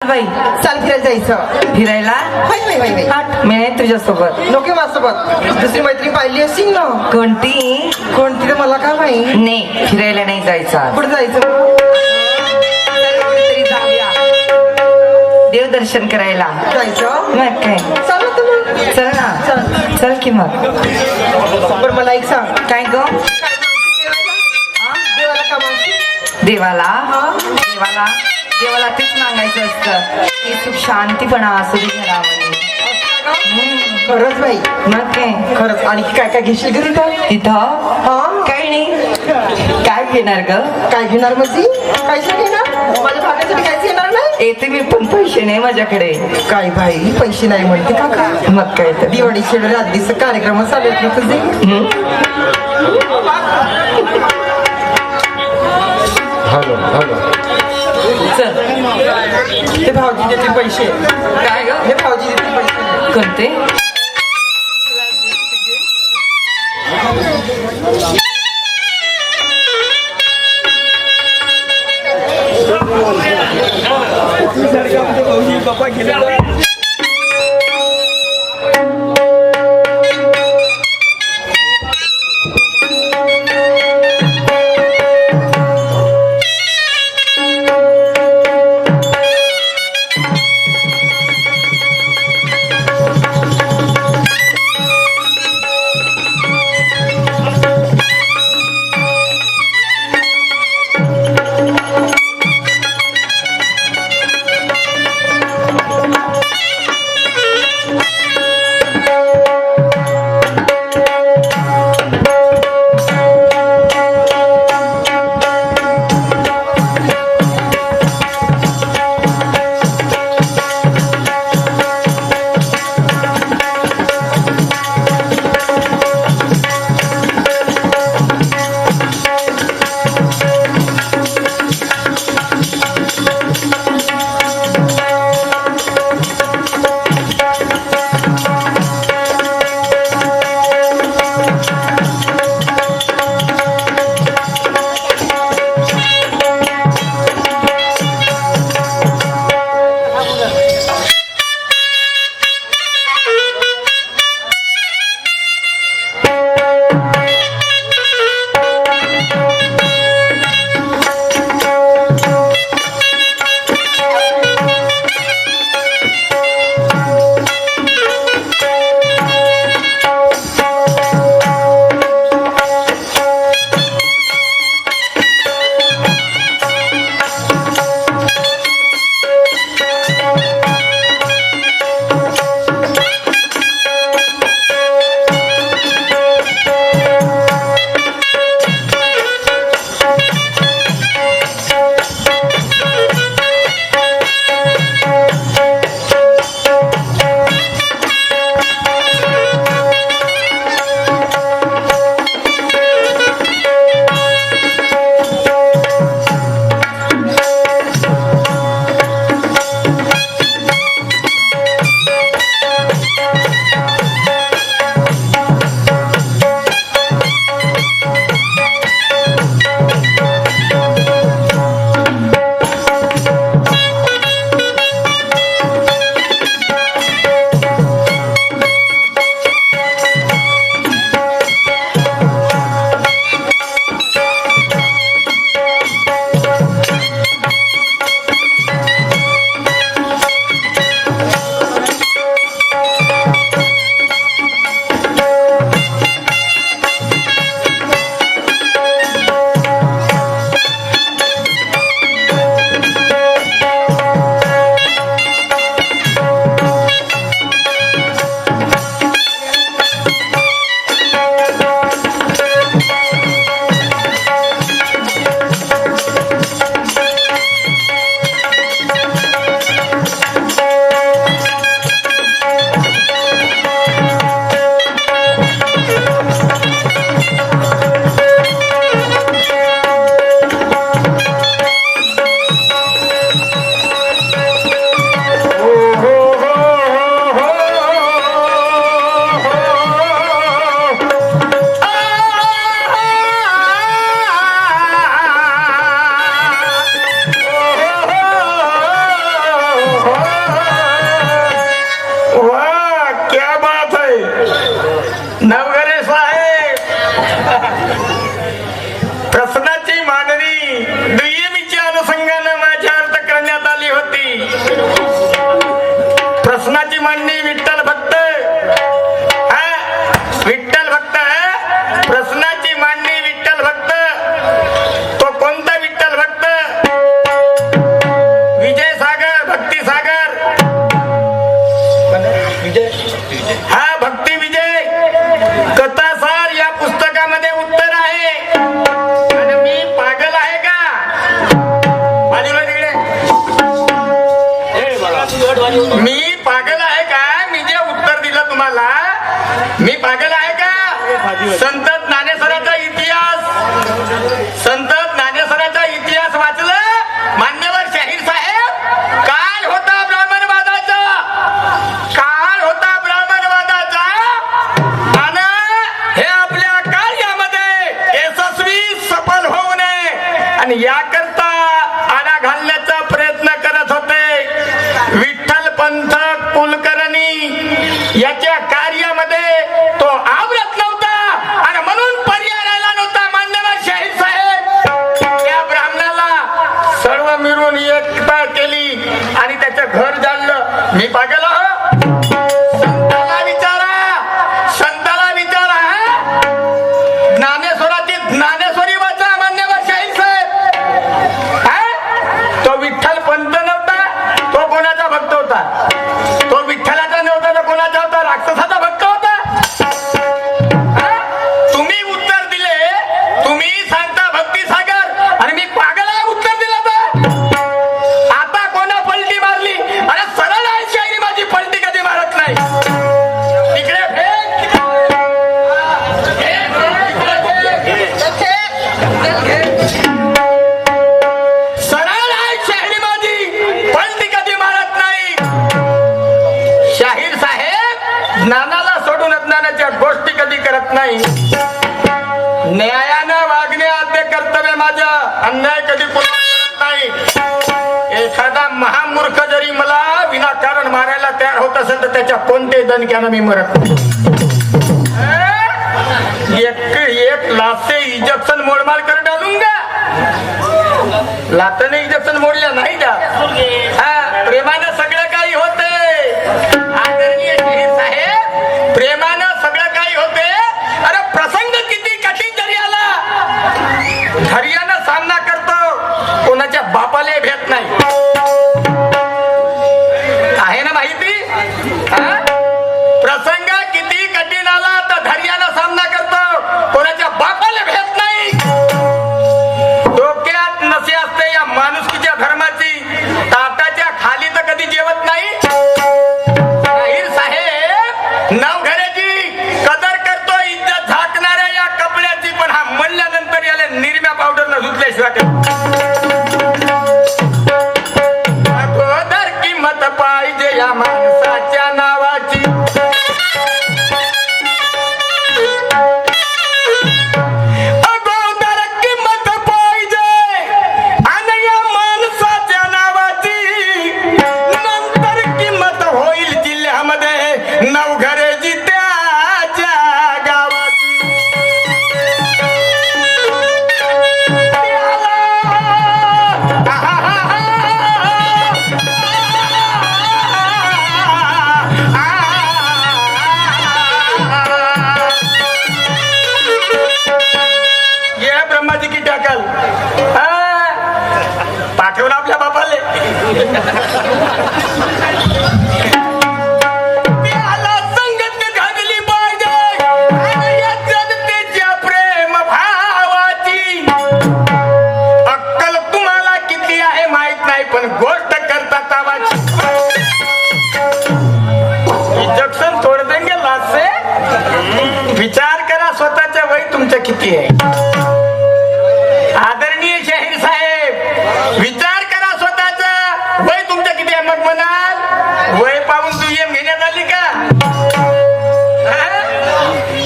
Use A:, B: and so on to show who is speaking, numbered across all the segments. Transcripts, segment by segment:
A: बाई
B: चाल फिरायला जायचं.
A: फिरायला
B: हाय बाई बाई बाई.
A: हट, मी नाही तुझ्यासोबत.
B: नको माझ्यासोबत. दुसरी मैत्रीण पाहिली असेल ना.
A: कोणती?
B: कोणती तर मला काय माहित.
A: नाही, फिरायला नाही जायचं.
B: कुठे जायचं?
A: कुठेतरी जाऊया देवदर्शन करायला.
B: जायचं.
A: मग काय,
B: चालू तुम्ही.
A: चल ना. चल की मग.
B: बरं मला एक सांग.
A: काय ग?
B: देवाला का मागते?
A: देवाला देवाला देवाला तेच मागायचं असतं की सुख शांतीपणा असू दे घरामध्ये.
B: खरंच बाई.
A: मग काय,
B: खरंच. आणि काय काय घेशील घरी काय?
A: तिथं
B: हा
A: काही नाही. काय घेणार ग?
B: काय घेणार म्हणजे? काहीच नाही घेणार. माझ्या भागासाठी काहीच येणार नाही.
A: येते मी, पण पैसे नाही माझ्याकडे.
B: काय बाई पैसे नाही म्हणते का काय?
A: मग काय तर.
B: दिवाळी शेड रात्रीचं कार्यक्रम चालू आहेत ना तुझे.
A: चल.
B: हे भाऊजी देतील पैसे.
A: काय ग?
B: हे भाऊजी देतील पैसे.
A: कोणते?
C: मांडणी विठ्ठल भक्त, विठ्ठल भक्त, प्रश्नाची मांडणी विठ्ठल भक्त. तो कोणता विठ्ठल भक्त? विजय सागर, भक्ती सागर. हा भक्ती विजय कथासार या पुस्तकामध्ये उत्तर आहे. आणि मी पागल आहे का? बाजूला तिकडे. मी पागल आहे का? मी जे उत्तर दिलं तुम्हाला, मी पागल आहे का? संत ज्ञानेश्वराचा इतिहास, संत ज्ञानेश्वराचा इतिहास वाचलं मान्यवर शाहीर साहेब? काळ होता ब्राह्मणवादाचा, काळ होता ब्राह्मणवादाचा. आणि हे आपल्या कार्यामध्ये यशस्वी सफल होऊ नये आणि याकरता आळा घालण्याचा प्रयत्न करत होते विठ्ठल पंथ कुलकर्णी. याच्या कार्यामध्ये तो आवरत नव्हता आणि म्हणून पर्याय राहिला नव्हता मान्यवर शाहीर साहेब. त्या ब्राह्मणाला सर्व मिळून एकता केली आणि त्याचं घर जाळलं. मी पागल हो? संताला विचारा, संताला विचारा. ज्ञानेश्वराची ज्ञानेश्वरी वाचा मान्यवर शाहीर साहेब. तो विठ्ठल पंत नव्हता, तो कोणाचा भक्त होता? तो विठ्ठलाचा नव्हता, तो कोणाचा होता? राक्षसाचा भक्त होता. तुम्ही उत्तर दिले, तुम्ही सांगता भक्ती सागर आणि मी पागल आहे उत्तर दिलं तर. आता कोणा पलटी मारली? अरे सरळ आहे शायरी माझी, पलटी कधी मारत नाही. इकडे फेक. सरळ आहे शायरी माझी, पलटी कधी मारत नाही. शाहीर साहेब ज्ञानाला सोडून अज्ञानाच्या गोष्टी कधी करत नाही. न्यायानं वागणे आद्य कर्तव्य माझं, अन्याय कधी पुन्हा करत नाही. एखादा महामूर्ख जरी मला विनाकारण मारायला तयार होत असेल तर त्याच्या कोणते दणक्यानं मी मरत नाही. एक लात से इंजेक्शन मोडमार कर डालूंगा. लातने इंजेक्शन मोडल्या नाही का? प्रेमानं सगळं काही होते आदरणीय शाहीर साहेब, प्रेमानं सगळं काही होते. अरे प्रसंग किती कठीण जरी आला धैर्यानं सामना करतो, कोणाच्या बापाले भेट नाही. आहे ना माहिती? प्रसंग किती कठीण आला तर धैर्यानं सामना करतो, कोणाच्या बापाला भेट नाही. डोक्यात नसे असते या माणुसकीच्या धर्माची, ताटाच्या खाली तर कधी जेवत नाही. शाहीर साहेब नवघऱ्याची कदर करतो, इज्जत झाकणाऱ्या या कपड्याची, पण हा म्हणल्यानंतर याला निरम्या पावडर न धुतल्याशिवाय अगोदर किंमत पाहिजे या माणसाच्या नावाची. अगोदर किंमत पाहिजे आणि या माणसाच्या नावाची, नंतर किंमत होईल जिल्ह्यामध्ये नवघरेची त्याच्या गावाची. ये ब्रह्माजी की टाकल पाठवलं आपल्या बापाले. त्याला संगत घातली पाहिजे आणि या जनतेच्या प्रेम भावाची. अक्कल तुम्हाला किती आहे माहित नाही, पण गोष्ट करता तावाची. इंजेक्शन तोड देंगे लाज से. विचार करा स्वतःच्या वय तुमचं किती आहे. आदरणीय शाहीर साहेब विचार करा स्वतःचं वय तुमचं किती आहे. मग म्हणाल वय पाहून दुय्यम घेण्यात आली का?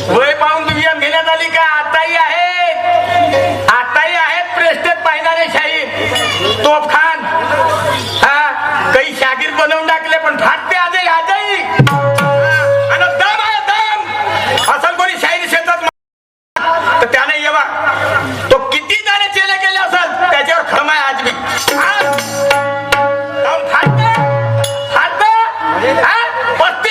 C: वय पाहून दुय्यम घेण्यात आली का? आताही आहेत, आताही आहेत प्रेस्टेज पाहणारे शाहीर. तोफखान काही शागीर बनवून टाकले, पण फाटते आजही आजही. आणि दम आहे दम. असं कोणी शाहीर शेतात तर त्याने येवा, तो किती त्याने चेले केले असेल त्याच्यावर खम आहे आज मी. फाटते फाटते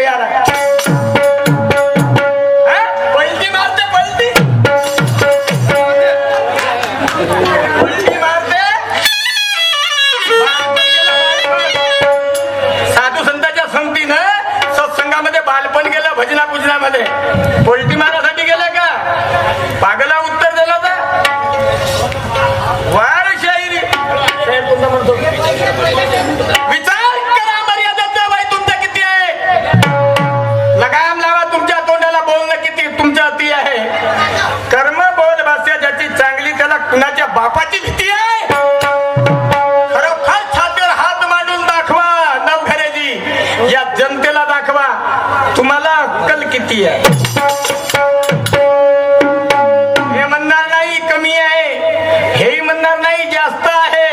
C: तयार आहे. हा? पलटी मारते पलटी पलटी मारते. साधू संतांच्या संगतीनं सत्संगामध्ये बालपण गेलं, भजना पूजनामध्ये. पलटी मारासाठी गेलं का? पागला उत्तर दिलं होतं. वार शाहिरी शाहीर कोणता म्हणतो? विचार करा मर्यादेचा वय तुमचं किती आहे. लगाम लावा तुमच्या तोंडाला. बोलणं किती तुमच्या अति आहे. कर्म बोल भाषा ज्याची चांगली त्याला कुणाच्या बापाची भीती आहे. खरोखर छातीवर हात मांडून दाखवा नवघरेजी, या जनतेला दाखवा तुम्हाला अक्कल किती आहे. हे म्हणणार नाही कमी आहे, हेही म्हणणार नाही जास्त आहे.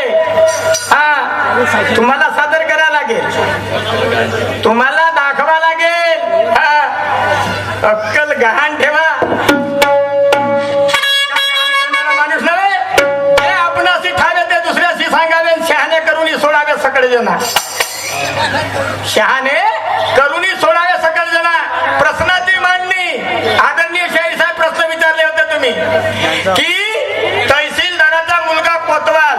C: हा, तुम्हाला सादर करावं लागेल, तुम्हाला दाखवा लागेल. हा, अक्कल गहाण ठेवा. माणूस नव्हे, हे आपणाशी ठावे ते दुसऱ्याशी सांगावे. शहाणे करून सोडावे सकळ जना. शहाणे करून सोडावे सकळ जना. प्रश्नाची मांडणी. आदरणीय शाहीर साहेब प्रश्न विचारले होते तुम्ही की तहसीलदाराचा मुलगा कोतवाल,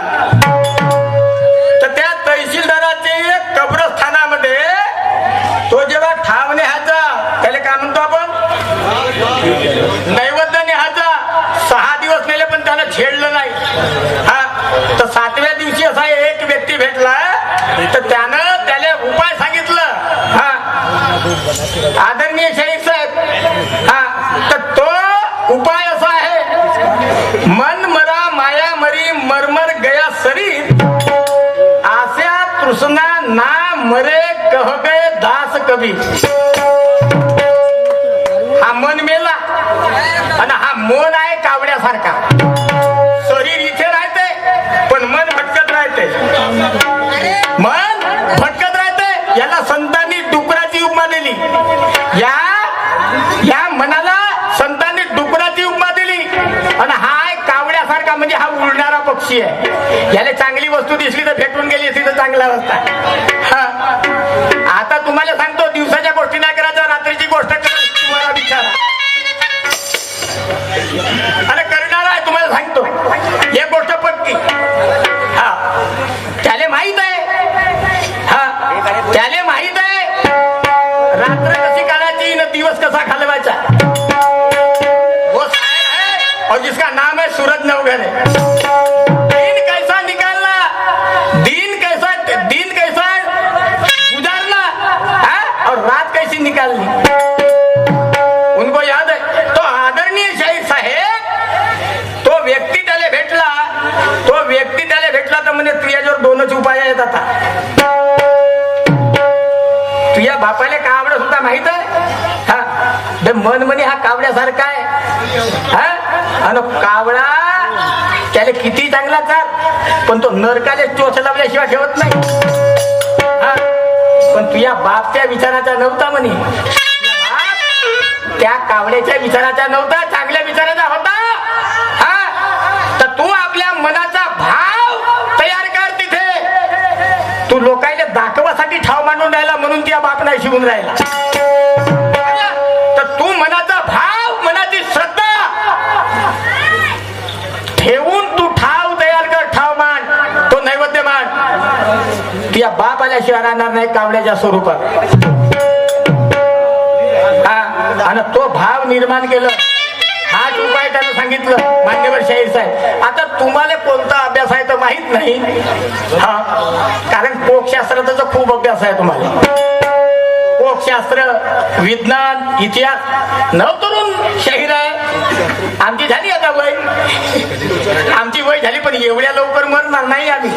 C: तर त्या तहसीलदाराचे कब्रस्थानामध्ये तो जेव्हा ठाव न्यायचा, त्याला काय म्हणतो आपण, नैवेद्य न्यायचा. 6 दिवस नेले पण त्यानं छेडलं नाही. हा, तर 7व्या दिवशी असा एक व्यक्ती भेटला, तर त्यानं त्याला उपाय सांगितलं. हा, आदरणीय शाहीर साहेब, हा, तर तो उपाय असा आहे, मन मरा माया मरी मरमर गया शरीर, आशा तृष्णा ना मरे कह गए दास कभी. हा मन मेला आणि हा मन आहे कावड्यासारखा. शरीर इथे राहते पण मन भटकत राहते. मन भटकत राहते. याला संतांनी डुकराची उपमा दिली. या मनाला संतांनी डुकराची उपमा दिली. आणि हा आहे कावड्यासारखा, म्हणजे हा उडणारा पक्षी आहे. याला चांगली वस्तू दिसली तर भेटून गेली असती तर चांगला असता. हा, आता तुम्हाला सांगतो, दिवसाच्या गोष्टी नाही करायच्या, रात्रीची गोष्ट करा. तुम्हाला विचारा आणि करणार आहे. तुम्हाला सांगतो एक गोष्ट पक्की. हा, त्याला माहित आहे. हा, त्याला माहित आहे रात्र कशी काढायची न दिवस कसा घालवायचा. वो शायर है और जिसका नाम है सूरज नवघरे. दिन कैसा निकालना, दिन कैसा गुजारना, और रात कैसी निकालनी, उनको याद है. तो आदरणीय शाहीर साहेब, तो व्यक्ती त्याला भेटला तर म्हणे तुझ्याजवळ 2च उपाय आहेत. आता तुझ्या बापाला कावडा सुद्धा माहित आहे. हा, मन म्हणे हा कावड्यासारखा आहे. हा, आणि कावडा त्याला किती चांगला चाल, पण तो नरकाले चोच लावल्याशिवाय ठेवत नाही. हा, पण तुझ्या बापच्या विचाराचा नव्हता म्हणे. त्या कावड्याच्या विचाराचा नव्हता, चांगल्या विचाराचा होता. हा, तर तू आपल्या मनाचा भाव तयार कर. तिथे तू लोकांना दाखवासाठी ठाव मांडून राहिला म्हणून त्या बाप नाही शिवून राहिला. तर तू मनाचा भाव, मनाची श्रद्धा ठेवून तू ठाव तयार कर. ठाव मांड, तो नैवेद्य मांड. तुझ्या बाप आल्याशिवाय राहणार नाही कावड्याच्या स्वरूपात. आणि तो भाव निर्माण केलं. हाच उपाय त्यानं सांगितलं मान्यवर शाहीर साहेब. आता तुम्हाला कोणता अभ्यास आहे तर माहित नाही. हा, कारण पोकशास्त्राचा खूप अभ्यास आहे तुम्हाला. पोकशास्त्र, विज्ञान, इतिहास. नवतरुण शाहीर आहे. आमची झाली आता वय, आमची वय झाली पण एवढ्या लवकर मरणार नाही आम्ही.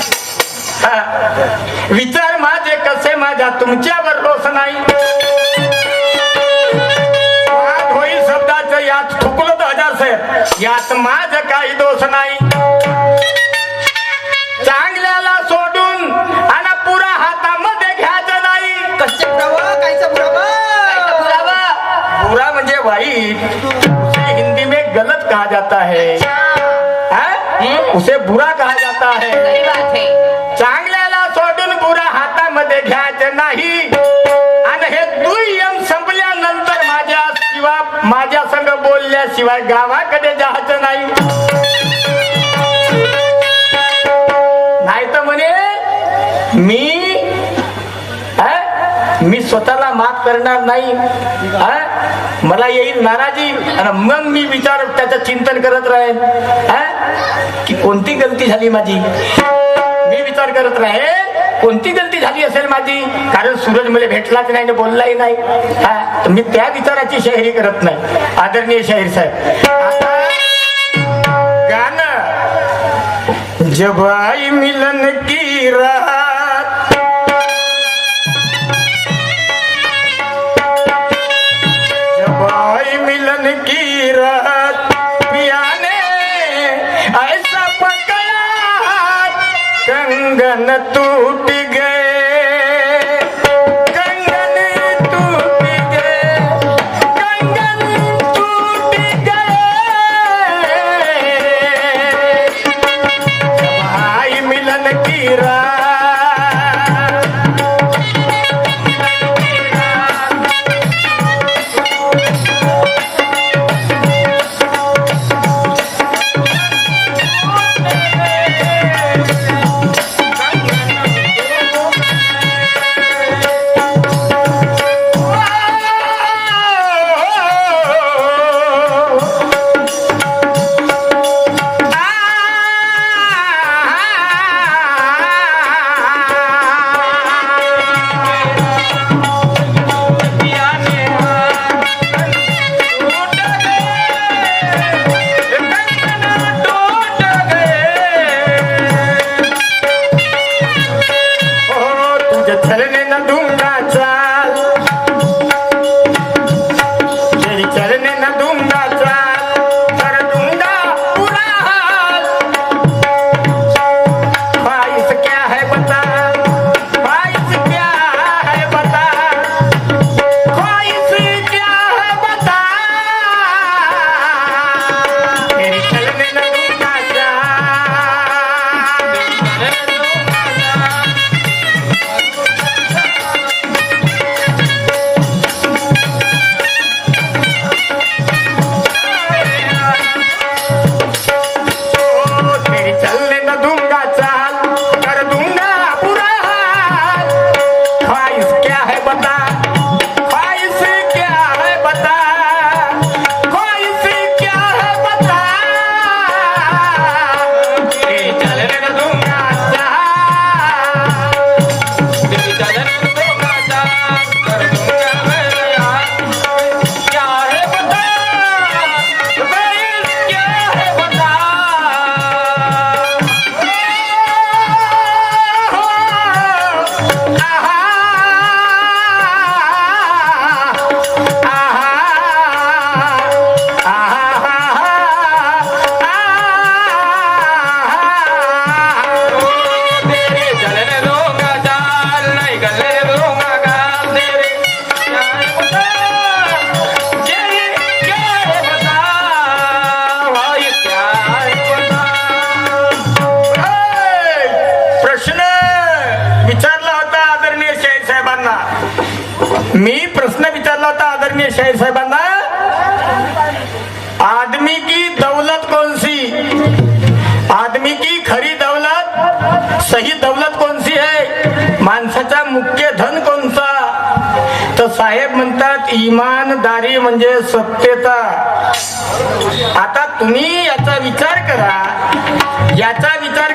C: विचार माझे कसे माझ्या तुमच्यावर रोष नाही. होईल शब्दाचं यात थुकलं तर 1000 साहेब, यात माझ काही दोष नाही. चांगल्याला सोडून आणि पुरा हातामध्ये घ्यायचं नाही.
B: कसे पुरावा, कायचा पुरावा?
C: बुरा म्हणजे वाईट. हिंदी में गलत कहा जाता है. उसे बुरा कहा जाता है.
A: सही बात है.
C: चांगल्याला सोडून बुरा हातामध्ये घ्यायचं नाही. आणि हे दुय्यम शिवाय गावाकडे जायचं नाही. नाही तर म्हणे मी स्वतःला माफ करणार नाही, मला येईल नाराजी. आणि मग मी विचार त्याचं चिंतन करत राहील की कोणती गलती झाली माझी. मी विचार करत राहील कोणती गलती झाली असेल माझी, कारण सूरज मला भेटलाच नाही, बोललाही नाही. मी त्या विचाराची शायरी करत नाही. आदरणीय शाहीर साहेब, गाणं जब आई मिलन की रात, जब आई मिलन की रात, पिया ने ऐसा पकड़ा कंगन टूट गए, कंगन टूट गए, कंगन टूट गए, भाई मिलन की रात. मी प्रश्न विचारला होता आदरणीय शाहीर साहेबांना, आदमी की दौलत कौन सी, आदमी की खरी दौलत, सही दौलत कौन सी है, माणसाचा मुख्य धन कोणता. तर साहेब म्हणतात इमानदारी म्हणजे सत्यता. आता तुम्ही याचा विचार करा, याचा विचार